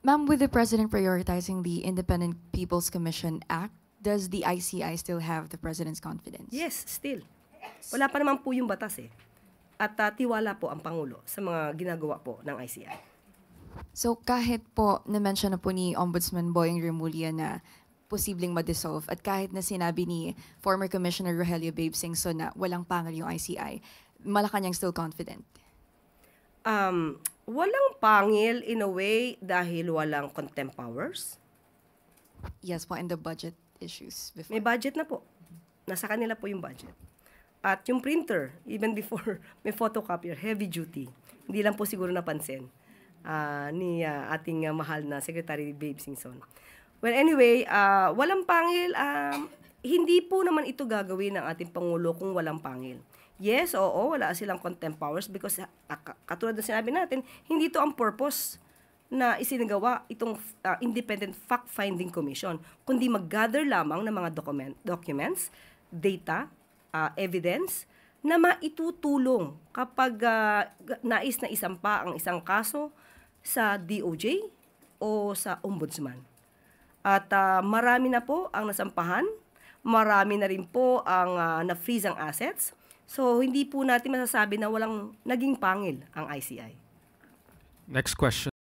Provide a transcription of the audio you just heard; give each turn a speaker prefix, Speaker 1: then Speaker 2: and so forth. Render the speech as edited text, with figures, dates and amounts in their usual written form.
Speaker 1: Ma'am, with the President prioritizing the Independent People's Commission Act, does the ICI still have the President's confidence?
Speaker 2: Yes, still. Wala pa naman po yung batas eh. At tiwala po ang Pangulo sa mga ginagawa po ng ICI.
Speaker 1: So kahit po na-mention na po ni Ombudsman Boying Remulla na posibleng ma-dissolve at kahit na sinabi ni former Commissioner Rogelio Babe Singson na walang pangil yung ICI, Malacanang still confident?
Speaker 2: Walang pangil in a way dahil walang contempt powers.
Speaker 1: Yes po, and the budget issues before.
Speaker 2: May budget na po. Nasa kanila po yung budget. At yung printer, even before may photocopier, heavy duty. Hindi lang po siguro napansin ni ating mahal na Secretary Babe Singson. Well, anyway, walang pangil. Hindi po naman ito gagawin ng ating Pangulo kung walang pangil. Yes, oo, wala silang contempt powers because katulad na sinabi natin, hindi ito ang purpose na isinagawa itong Independent Fact-Finding Commission, kundi mag-gather lamang ng mga documents, data, evidence, na maitutulong kapag nais na isampa ang isang kaso sa DOJ o sa Ombudsman. At marami na po ang nasampahan, marami na rin po ang na-freeze ang assets. So, hindi po natin masasabi na walang naging pangil ang ICI.
Speaker 3: Next question.